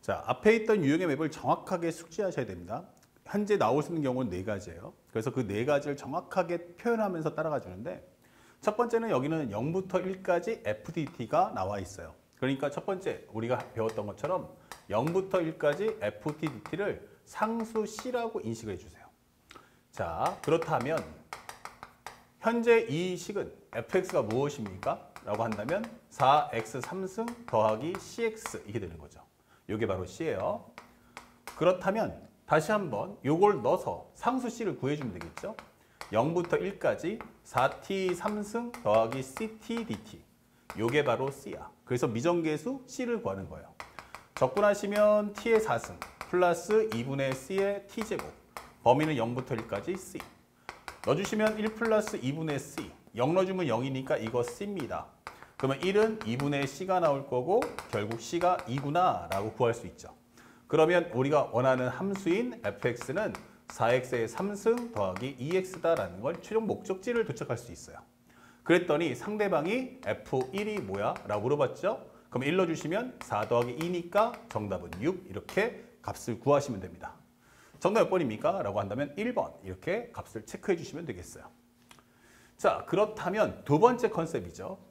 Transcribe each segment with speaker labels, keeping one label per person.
Speaker 1: 자, 앞에 있던 유형의 맵을 정확하게 숙지하셔야 됩니다. 현재 나올 수 있는 경우는 4가지예요. 그래서 그 4가지를 정확하게 표현하면서 따라가 주는데, 첫 번째는 여기는 0부터 1까지 FTDT가 나와 있어요. 그러니까 첫 번째 우리가 배웠던 것처럼 0부터 1까지 FTDT를 상수 C라고 인식을 해주세요. 자, 그렇다면 현재 이 식은 fx가 무엇입니까? 라고 한다면 4x 3승 더하기 cx 이게 되는 거죠. 이게 바로 c예요. 그렇다면 다시 한번 이걸 넣어서 상수 c를 구해주면 되겠죠. 0부터 1까지 4t 3승 더하기 ct dt 이게 바로 c야. 그래서 미정계수 c를 구하는 거예요. 적분하시면 t의 4승 플러스 2분의 c의 t제곱 범위는 0부터 1까지 c 넣어주시면 1 플러스 2분의 c 0 넣어주면 0이니까 이거 c입니다. 그러면 1은 2분의 c가 나올 거고 결국 c가 2구나 라고 구할 수 있죠. 그러면 우리가 원하는 함수인 fx는 4x의 3승 더하기 2x다라는 걸 최종 목적지를 도착할 수 있어요. 그랬더니 상대방이 f1이 뭐야? 라고 물어봤죠. 그럼 1 넣어주시면 4 더하기 2니까 정답은 6 이렇게 값을 구하시면 됩니다. 정답 몇 번입니까? 라고 한다면 1번 이렇게 값을 체크해 주시면 되겠어요. 자, 그렇다면 두 번째 컨셉이죠.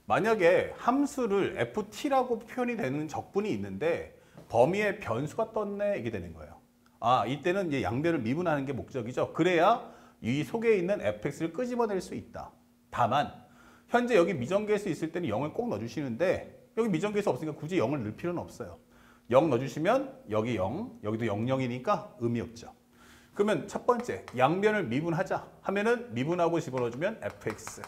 Speaker 1: 만약에 함수를 ft라고 표현이 되는 적분이 있는데 범위에 변수가 떴네 이게 되는 거예요. 아, 이때는 이제 양변을 미분하는 게 목적이죠. 그래야 이 속에 있는 fx를 끄집어낼 수 있다. 다만 현재 여기 미정계수 있을 때는 0을 꼭 넣어주시는데 여기 미정계수 없으니까 굳이 0을 넣을 필요는 없어요. 0 넣어주시면 여기 0, 여기도 0, 0이니까 의미 없죠. 그러면 첫 번째 양변을 미분하자 하면은 미분하고 집어넣어주면 fx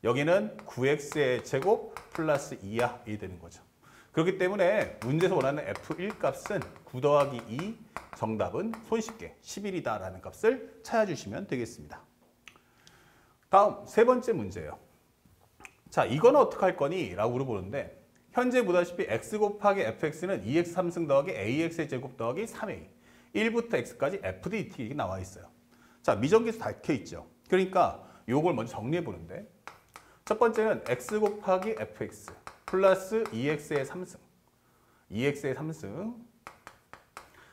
Speaker 1: 여기는 9x의 제곱 플러스 2야 이 되는 거죠. 그렇기 때문에 문제에서 원하는 f1 값은 9 더하기 2 정답은 손쉽게 11이다 라는 값을 찾아주시면 되겠습니다. 다음 세 번째 문제예요. 자, 이거는 어떻게 할 거니? 라고 물어보는데 현재 보다시피 x 곱하기 fx는 2x 3승 더하기 ax의 제곱 더하기 3a 1부터 x까지 fdt 이게 나와 있어요. 자, 미정계수 닫혀 있죠. 그러니까 요걸 먼저 정리해 보는데 첫 번째는 x 곱하기 fx 플러스 2x의 3승 2x의 3승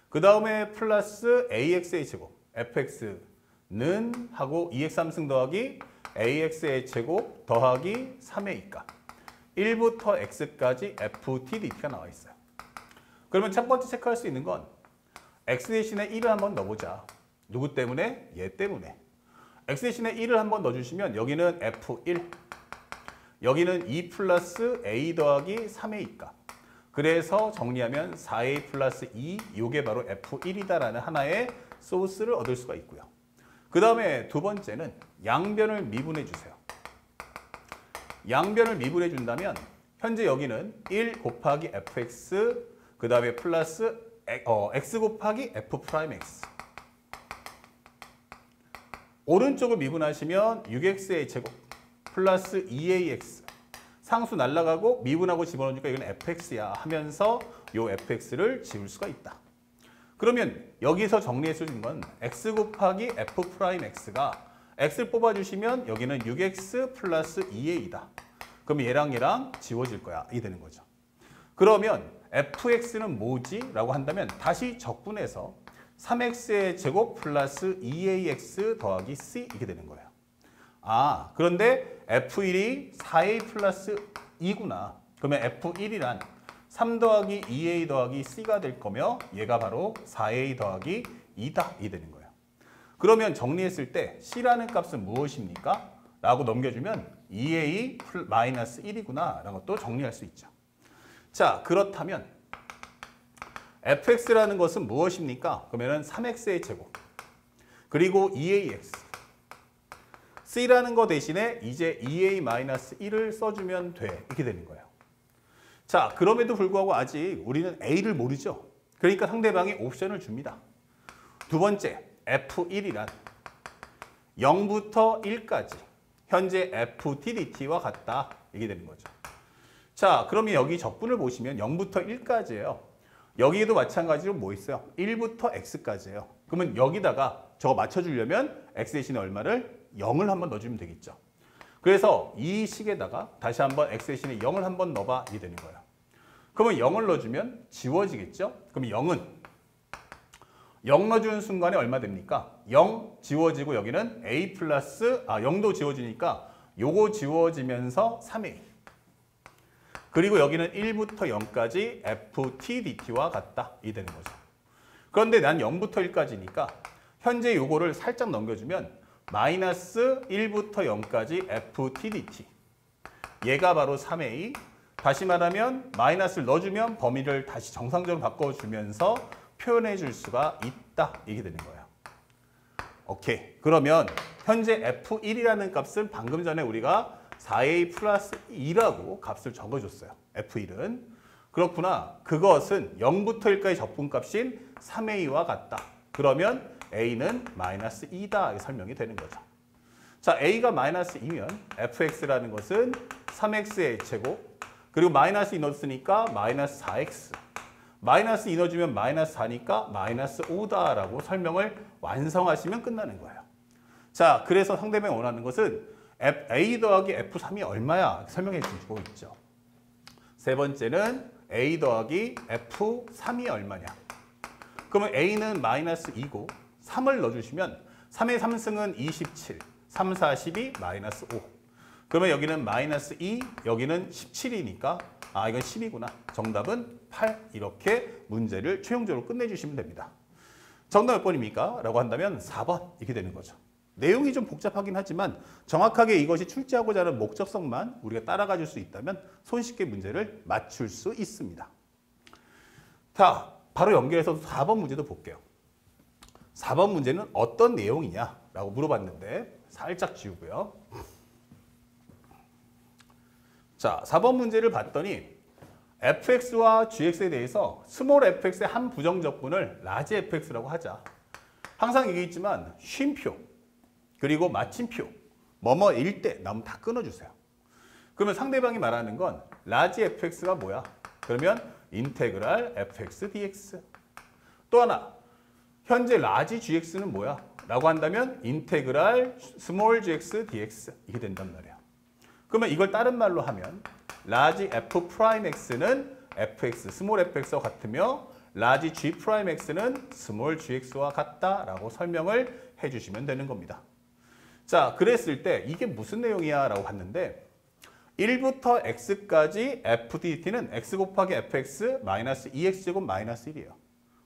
Speaker 1: 그 다음에 플러스 ax의 제곱 fx는 하고 2x 3승 더하기 ax의 제곱 더하기 3a 값 1부터 x까지 ftdt가 나와 있어요. 그러면 첫 번째 체크할 수 있는 건 x 대신에 1을 한번 넣어보자. 누구 때문에? 얘 때문에. x 대신에 1을 한번 넣어주시면 여기는 f1 여기는 2 플러스 a 더하기 3a 값 그래서 정리하면 4a 플러스 2 이게 바로 f1이다라는 하나의 소스를 얻을 수가 있고요. 그 다음에 두 번째는 양변을 미분해 주세요. 양변을 미분해 준다면 현재 여기는 1 곱하기 fx 그 다음에 플러스 x 곱하기 f'x 오른쪽을 미분하시면 6x의 제곱 플러스 2ax 상수 날라가고 미분하고 집어넣으니까 이건 fx야 하면서 요 fx를 지울 수가 있다. 그러면 여기서 정리해 주는 건 x 곱하기 f'x가 x를 뽑아주시면 여기는 6x 플러스 2a이다. 그럼 얘랑 지워질 거야. 이 되는 거죠. 그러면 fx는 뭐지? 라고 한다면 다시 적분해서 3x의 제곱 플러스 2ax 더하기 c 이게 되는 거예요. 아, 그런데 f1이 4a 플러스 2구나. 그러면 f1이란 3 더하기 2a 더하기 c가 될 거며 얘가 바로 4a 더하기 2다. 이 되는 거예요. 그러면 정리했을 때 c라는 값은 무엇입니까? 라고 넘겨주면 2a 마이너스 1이구나 라는 것도 정리할 수 있죠. 자, 그렇다면 fx라는 것은 무엇입니까? 그러면 3x의 제곱 그리고 2ax c라는 거 대신에 이제 2a 마이너스 1을 써주면 돼. 이렇게 되는 거예요. 자, 그럼에도 불구하고 아직 우리는 a를 모르죠. 그러니까 상대방이 옵션을 줍니다. 두 번째 f1이란 0부터 1까지 현재 ftdt와 같다. 이게 되는 거죠. 자, 그러면 여기 적분을 보시면 0부터 1까지예요. 여기에도 마찬가지로 뭐 있어요? 1부터 x까지예요. 그러면 여기다가 저거 맞춰주려면 x 대신에 얼마를? 0을 한번 넣어주면 되겠죠. 그래서 이 식에다가 다시 한번 x 대신에 0을 한번 넣어봐. 이게 되는 거예요. 그러면 0을 넣어주면 지워지겠죠? 그럼 0은 0 넣어주는 순간에 얼마 됩니까? 0 지워지고 여기는 a 플러스 0도 지워지니까 요거 지워지면서 3a. 그리고 여기는 1부터 0까지 ft dt와 같다. 이 되는 거죠. 그런데 난 0부터 1까지니까 현재 요거를 살짝 넘겨주면 마이너스 1부터 0까지 ft dt. 얘가 바로 3a. 다시 말하면 마이너스를 넣어주면 범위를 다시 정상적으로 바꿔주면서 표현해 줄 수가 있다. 이게 되는 거예요. 오케이. 그러면 현재 F1이라는 값은 방금 전에 우리가 4A 플러스 2라고 값을 적어줬어요. F1은. 그렇구나. 그것은 0부터 1까지 적분값인 3A와 같다. 그러면 A는 마이너스 2다. 이렇게 설명이 되는 거죠. 자, A가 마이너스 2면 Fx라는 것은 3X의 제곱 그리고 마이너스 2 넣었으니까 마이너스 4X. 마이너스 2 넣어주면 마이너스 4니까 마이너스 5다라고 설명을 완성하시면 끝나는 거예요. 자, 그래서 상대방이 원하는 것은 A 더하기 F3이 얼마야? 설명해 주고 있죠. 세 번째는 A 더하기 F3이 얼마냐? 그러면 A는 마이너스 2고 3을 넣어주시면 3의 3승은 27, 3, 4, 12, 마이너스 5. 그러면 여기는 마이너스 2, 여기는 17이니까 이건 10이구나. 정답은 8. 이렇게 문제를 최종적으로 끝내주시면 됩니다. 정답 몇 번입니까? 라고 한다면 4번 이렇게 되는 거죠. 내용이 좀 복잡하긴 하지만 정확하게 이것이 출제하고자 하는 목적성만 우리가 따라가 줄 수 있다면 손쉽게 문제를 맞출 수 있습니다. 자, 바로 연결해서 4번 문제도 볼게요. 4번 문제는 어떤 내용이냐라고 물어봤는데 살짝 지우고요. 자, 4번 문제를 봤더니 fx와 gx에 대해서 스몰 fx의 한 부정적분을 라지 fx라고 하자. 항상 얘기했지만 쉼표 그리고 마침표 뭐뭐일 때 나오면 다 끊어주세요. 그러면 상대방이 말하는 건 라지 fx가 뭐야? 그러면 인테그랄 fx dx. 또 하나 현재 라지 gx는 뭐야? 라고 한다면 인테그랄 스몰 gx dx 이게 된단 말이야. 그러면 이걸 다른 말로 하면 라지 f 프라임 x는 fx 스몰 fx와 같으며 라지 g 프라임 x는 스몰 gx와 같다라고 설명을 해주시면 되는 겁니다. 자, 그랬을 때 이게 무슨 내용이야 라고 봤는데 1부터 x까지 fdt는 x 곱하기 fx 마이너스 2x제곱 마이너스 1이에요.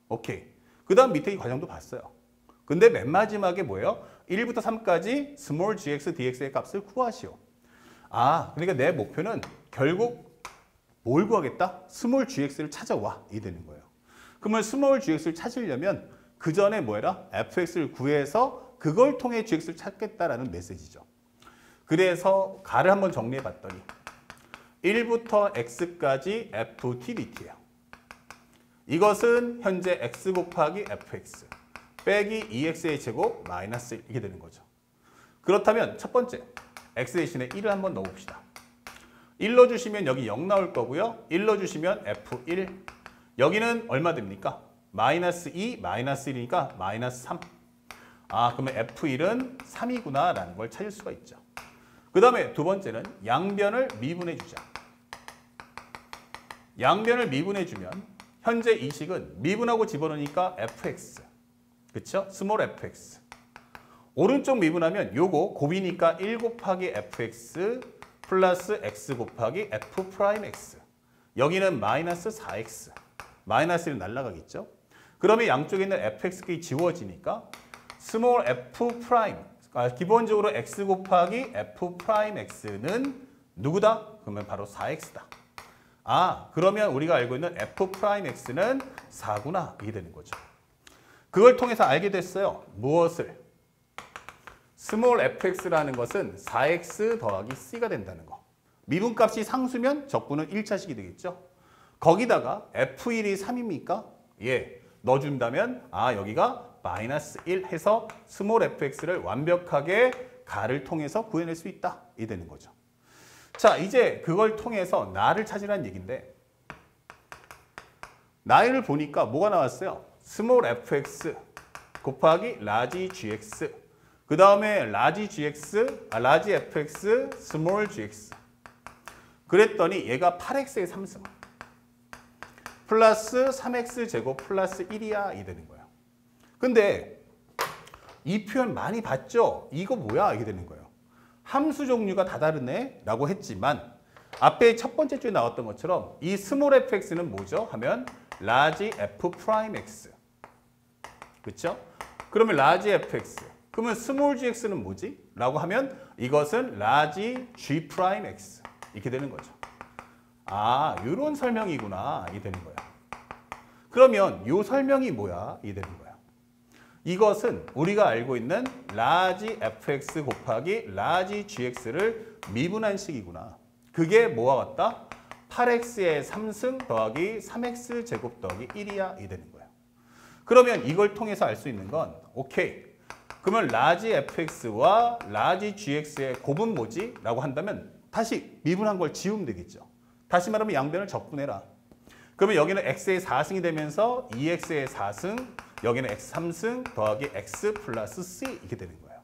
Speaker 1: 오케이. 그 다음 밑에 이 과정도 봤어요. 근데 맨 마지막에 뭐예요? 1부터 3까지 스몰 gx dx의 값을 구하시오. 그러니까 내 목표는 결국 뭘 구하겠다? 스몰 gx를 찾아와. 이 되는 거예요. 그러면 스몰 gx를 찾으려면 그 전에 뭐해라? fx를 구해서 그걸 통해 gx를 찾겠다라는 메시지죠. 그래서 가를 한번 정리해 봤더니 1부터 x까지 ft dt예요. 이것은 현재 x 곱하기 fx 빼기 2x의 제곱 마이너스 1 이게 되는 거죠. 그렇다면 첫 번째 x 대신에 1을 한번 넣어봅시다. 1 넣어주시면 여기 0 나올 거고요. 1 넣어주시면 f1. 여기는 얼마 됩니까? 마이너스 2, 마이너스 1이니까 마이너스 3. 그러면 f1은 3이구나 라는 걸 찾을 수가 있죠. 그 다음에 두 번째는 양변을 미분해 주자. 양변을 미분해 주면 현재 이 식은 미분하고 집어넣으니까 fx. 그쵸? 스몰 fx. 오른쪽 미분하면 요거 곱이니까 1 곱하기 fx 플러스 x 곱하기 f 프라임 x. 여기는 마이너스 4x. 마이너스 1 날라가겠죠? 그러면 양쪽에 있는 fx가 지워지니까 스몰 f 프라임. 기본적으로 x 곱하기 f 프라임 x는 누구다? 그러면 바로 4x다. 그러면 우리가 알고 있는 f 프라임 x는 4구나. 이게 되는 거죠. 그걸 통해서 알게 됐어요. 무엇을? 스몰 fx라는 것은 4x 더하기 c가 된다는 거. 미분값이 상수면 적분은 1차식이 되겠죠. 거기다가 f1이 3입니까? 예. 넣어준다면 여기가 마이너스 1 해서 스몰 fx를 완벽하게 가를 통해서 구해낼 수 있다. 이 되는 거죠. 자, 이제 그걸 통해서 나를 찾으라는 얘기인데 나를 보니까 뭐가 나왔어요? 스몰 fx 곱하기 라지 gx 그 다음에 라지 fx 스몰 gx 그랬더니 얘가 8x의 3승 플러스 3x제곱 플러스 1이야 이 되는 거예요. 근데 이 표현 많이 봤죠? 이거 뭐야? 이게 되는 거예요. 함수 종류가 다 다르네 라고 했지만 앞에 첫 번째 주에 나왔던 것처럼 이 스몰 fx는 뭐죠? 하면 라지 f 프라임 x. 그렇죠? 그러면 라지 fx. 그러면 스몰 gx는 뭐지? 라고 하면 이것은 라지 g 프라임 x. 이렇게 되는 거죠. 아, 이런 설명이구나. 이 되는 거야. 그러면 이 설명이 뭐야? 이 되는 거야. 이것은 우리가 알고 있는 라지 fx 곱하기 라지 gx를 미분한 식이구나. 그게 뭐와 같다? 8x의 3승 더하기 3x 제곱 더하기 1이야. 이 되는 거야. 그러면 이걸 통해서 알 수 있는 건 오케이. 그러면 라지 fx와 라지 gx의 곱은 뭐지? 라고 한다면 다시 미분한 걸 지우면 되겠죠. 다시 말하면 양변을 적분해라. 그러면 여기는 x의 4승이 되면서 2x의 4승, 여기는 x 3승 더하기 x 플러스 c 이렇게 되는 거예요.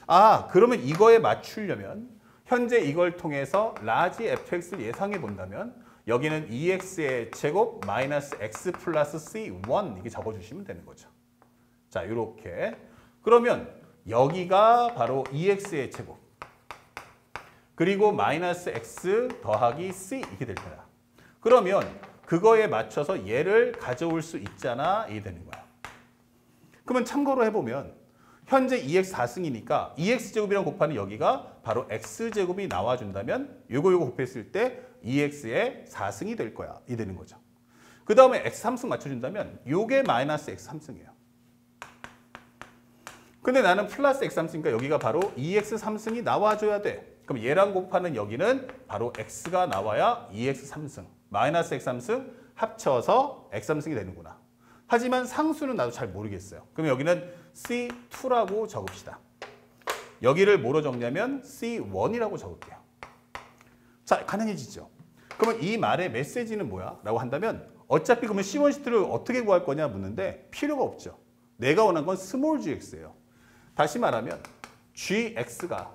Speaker 1: 아, 그러면 이거에 맞추려면 현재 이걸 통해서 라지 fx를 예상해 본다면 여기는 2x의 제곱 마이너스 x 플러스 c 1 이렇게 적어주시면 되는 거죠. 자, 이렇게. 그러면 여기가 바로 2x의 제곱 그리고 마이너스 x 더하기 c 이렇게 될 거야. 그러면 그거에 맞춰서 얘를 가져올 수 있잖아. 이게 되는 거야. 그러면 참고로 해보면 현재 2x 4승이니까 2x제곱이랑 곱하는 여기가 바로 x제곱이 나와준다면 요거 곱했을 때 2x의 4승이 될 거야. 이 되는 거죠. 그 다음에 x 3승 맞춰준다면 요게 마이너스 x 3승이에요. 근데 나는 플러스 x 3승이니까 여기가 바로 2x 3승이 나와줘야 돼. 그럼 얘랑 곱하는 여기는 바로 x가 나와야 2x 3승, 마이너스 x 3승 합쳐서 x 3승이 되는구나. 하지만 상수는 나도 잘 모르겠어요. 그럼 여기는 C2라고 적읍시다. 여기를 뭐로 적냐면 C1이라고 적을게요. 자, 가능해지죠? 그러면 이 말의 메시지는 뭐야? 라고 한다면 어차피 그러면 C1, C2를 어떻게 구할 거냐 묻는데 필요가 없죠. 내가 원한 건 스몰 gx예요. 다시 말하면 gx가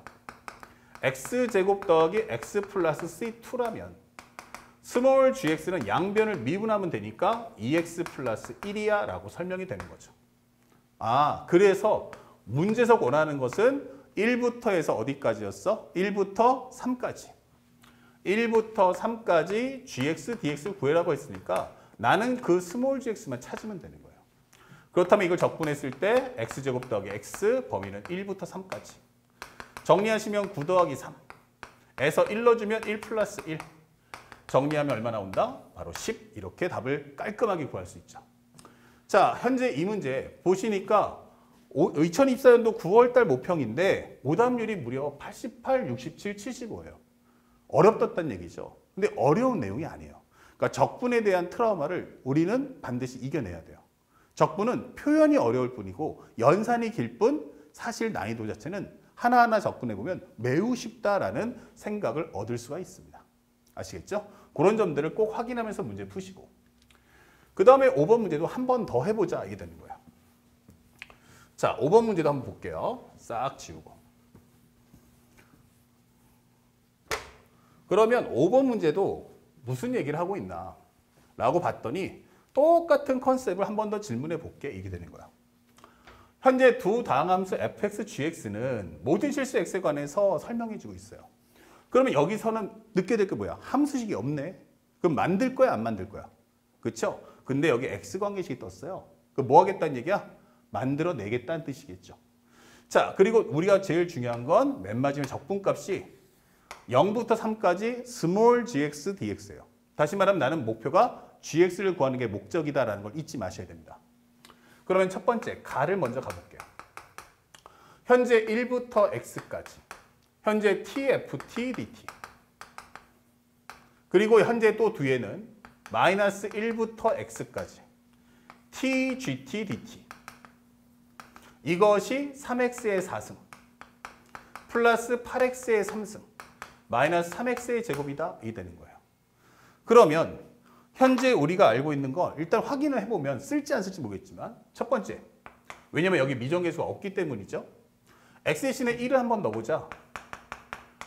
Speaker 1: x제곱 더하기 x 플러스 c2라면 스몰 gx는 양변을 미분하면 되니까 2x 플러스 1이야 라고 설명이 되는 거죠. 아, 그래서 문제에서 원하는 것은 1부터 해서 어디까지였어? 1부터 3까지. 1부터 3까지 gx, dx를 구해라고 했으니까 나는 그 스몰 gx만 찾으면 되는 거예요. 그렇다면 이걸 적분했을 때 x제곱 더하기 x 범위는 1부터 3까지. 정리하시면 9 더하기 3에서 1 넣어주면 1 플러스 1. 정리하면 얼마 나온다? 바로 10. 이렇게 답을 깔끔하게 구할 수 있죠. 자, 현재 이 문제 보시니까 2024년도 9월달 모평인데 오답률이 무려 88, 67, 75예요. 어렵었다는 얘기죠. 근데 어려운 내용이 아니에요. 그러니까 적분에 대한 트라우마를 우리는 반드시 이겨내야 돼요. 적분은 표현이 어려울 뿐이고 연산이 길 뿐 사실 난이도 자체는 하나하나 접근해보면 매우 쉽다라는 생각을 얻을 수가 있습니다. 아시겠죠? 그런 점들을 꼭 확인하면서 문제 푸시고 그 다음에 5번 문제도 한 번 더 해보자 이게 되는 거예요. 자, 5번 문제도 한번 볼게요. 싹 지우고 그러면 5번 문제도 무슨 얘기를 하고 있나 라고 봤더니 똑같은 컨셉을 한 번 더 질문해 볼게 이게 되는 거야. 현재 두 다항함수 fx, gx는 모든 실수 x에 관해서 설명해 주고 있어요. 그러면 여기서는 늦게 될 게 뭐야? 함수식이 없네. 그럼 만들 거야, 안 만들 거야? 그렇죠? 근데 여기 x 관계식이 떴어요. 그럼 뭐 하겠다는 얘기야? 만들어 내겠다는 뜻이겠죠. 자, 그리고 우리가 제일 중요한 건 맨 마지막 적분값이 0부터 3까지 small gx, dx예요. 다시 말하면 나는 목표가 gx를 구하는 게 목적이다라는 걸 잊지 마셔야 됩니다. 그러면 첫 번째, 가를 먼저 가볼게요. 현재 1부터 x까지. 현재 tft dt. 그리고 현재 또 뒤에는 마이너스 1부터 x까지. tgt dt. 이것이 3x의 4승. 플러스 8x의 3승. 마이너스 3x의 제곱이다. 이 되는 거예요. 그러면 현재 우리가 알고 있는 거 일단 확인을 해보면 쓸지 안 쓸지 모르겠지만 첫 번째, 왜냐면 여기 미정계수가 없기 때문이죠. x 대신에 1을 한번 넣어보자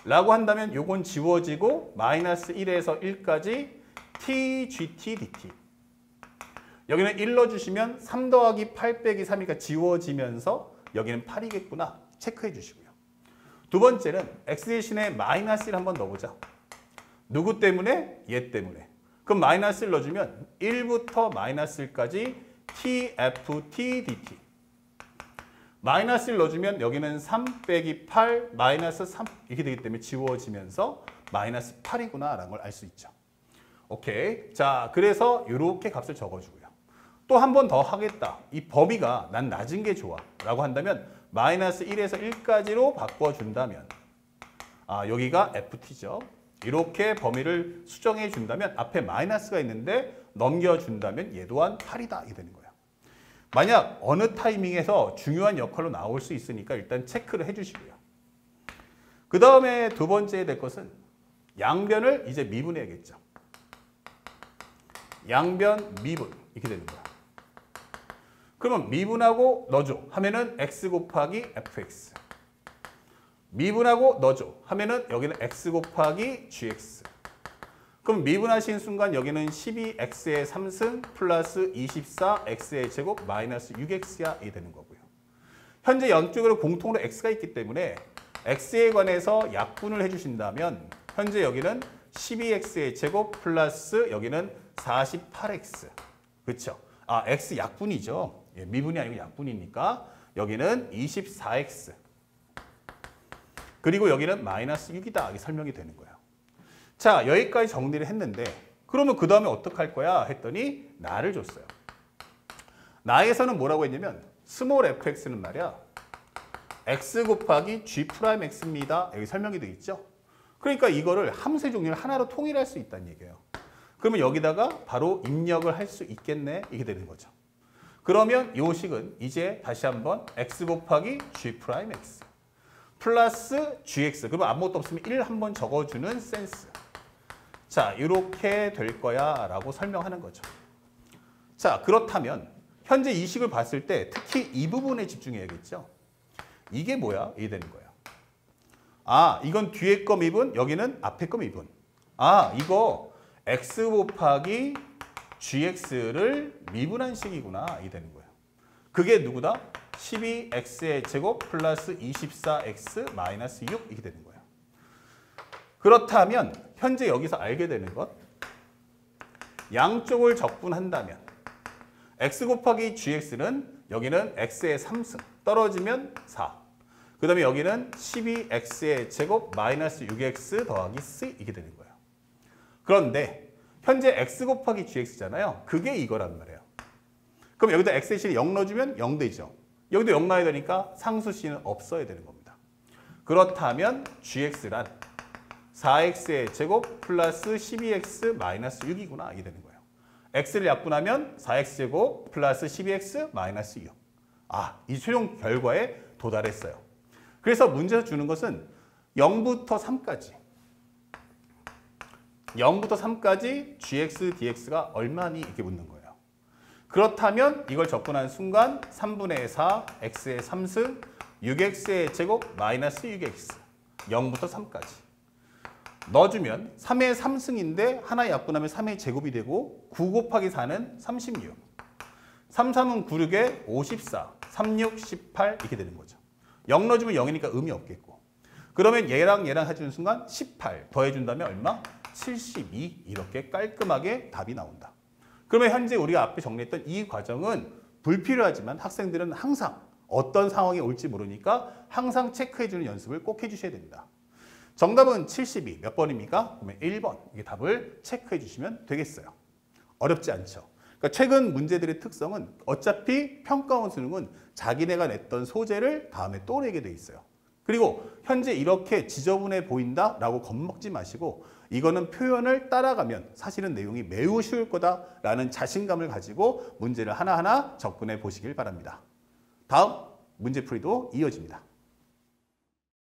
Speaker 1: 라고 한다면 요건 지워지고 마이너스 1에서 1까지 tgt dt 여기는 1 넣어주시면 3 더하기 8 빼기 3이니까 지워지면서 여기는 8이겠구나 체크해 주시고요. 두 번째는 x 대신에 마이너스 1 한번 넣어보자. 누구 때문에? 얘 때문에. 그럼 마이너스 1 넣어주면 1부터 마이너스 1까지 tft dt. 마이너스 1 넣어주면 여기는 3 빼기 8 마이너스 3 이렇게 되기 때문에 지워지면서 마이너스 8이구나 라는 걸 알 수 있죠. 오케이. 자, 그래서 이렇게 값을 적어주고요. 또 한 번 더 하겠다. 이 범위가 난 낮은 게 좋아 라고 한다면 마이너스 1에서 1까지로 바꿔준다면 여기가 ft죠. 이렇게 범위를 수정해 준다면 앞에 마이너스가 있는데 넘겨준다면 얘 또한 8이다 이게 되는 거예요. 만약 어느 타이밍에서 중요한 역할로 나올 수 있으니까 일단 체크를 해주시고요. 그 다음에 두 번째 될 것은 양변을 이제 미분해야겠죠. 양변 미분 이렇게 되는 거야. 그러면 미분하고 넣어줘 하면은 x 곱하기 fx. 미분하고 넣어줘 하면은 여기는 x 곱하기 gx. 그럼 미분하신 순간 여기는 12x의 3승 플러스 24x의 제곱 마이너스 6x야 이 되는 거고요. 현재 양쪽으로 공통으로 x가 있기 때문에 x에 관해서 약분을 해주신다면 현재 여기는 12x의 제곱 플러스 여기는 48x. 그렇죠? x 약분이죠. 예, 미분이 아니고 약분이니까 여기는 24x. 그리고 여기는 마이너스 6이다. 이게 설명이 되는 거예요. 자, 여기까지 정리를 했는데 그러면 그 다음에 어떡할 거야 했더니 나를 줬어요. 나에서는 뭐라고 했냐면 스몰 fx는 말이야. x 곱하기 g'x입니다. 여기 설명이 되어 있죠. 그러니까 이거를 함수의 종류를 하나로 통일할 수 있다는 얘기예요. 그러면 여기다가 바로 입력을 할 수 있겠네. 이게 되는 거죠. 그러면 이 식은 이제 다시 한번 x 곱하기 g'x 플러스 gx. 그러면 아무것도 없으면 1 한번 적어주는 센스. 자, 이렇게 될 거야 라고 설명하는 거죠. 자, 그렇다면 현재 이 식을 봤을 때 특히 이 부분에 집중해야겠죠. 이게 뭐야? 이게 되는 거예요. 이건 뒤에 거 미분, 여기는 앞에 거 미분. 이거 x 곱하기 gx를 미분한 식이구나. 이 되는 거예요. 그게 누구다? 12x의 제곱 플러스 24x 마이너스 6 이렇게 되는 거예요. 그렇다면 현재 여기서 알게 되는 것, 양쪽을 적분한다면 x 곱하기 gx는 여기는 x의 3승 떨어지면 4. 그 다음에 여기는 12x의 제곱 마이너스 6x 더하기 c 이게 되는 거예요. 그런데 현재 x 곱하기 gx잖아요. 그게 이거란 말이에요. 그럼 여기다 x의 실이 0 넣어주면 0 되죠. 여기도 0 넣어야 되니까 상수 c는 없어야 되는 겁니다. 그렇다면 gx란 4x의 제곱 플러스 12x 마이너스 6이구나 이게 되는 거예요. x를 약분하면 4x제곱 플러스 12x 마이너스 6. 이 최종 결과에 도달했어요. 그래서 문제에서 주는 것은 0부터 3까지 0부터 3까지 gx, dx가 얼마니 이렇게 묻는 거예요. 그렇다면 이걸 접근한 순간 3분의 4, x의 3승, 6x의 제곱, 마이너스 6x, 0부터 3까지. 넣어주면 3의 3승인데 하나 약분하면 3의 제곱이 되고 9 곱하기 4는 36. 3, 3은 9, 6에 54, 3, 6, 18 이렇게 되는 거죠. 0 넣어주면 0이니까 의미 없겠고. 그러면 얘랑 해주는 순간 18 더해준다면 얼마? 72 이렇게 깔끔하게 답이 나온다. 그러면 현재 우리가 앞에 정리했던 이 과정은 불필요하지만 학생들은 항상 어떤 상황이 올지 모르니까 항상 체크해주는 연습을 꼭 해주셔야 됩니다. 정답은 72 몇 번입니까? 그러면 1번 이게 답을 체크해 주시면 되겠어요. 어렵지 않죠. 그러니까 최근 문제들의 특성은 어차피 평가원 수능은 자기네가 냈던 소재를 다음에 또 내게 돼 있어요. 그리고 현재 이렇게 지저분해 보인다라고 겁먹지 마시고 이거는 표현을 따라가면 사실은 내용이 매우 쉬울 거다라는 자신감을 가지고 문제를 하나하나 접근해 보시길 바랍니다. 다음 문제풀이도 이어집니다.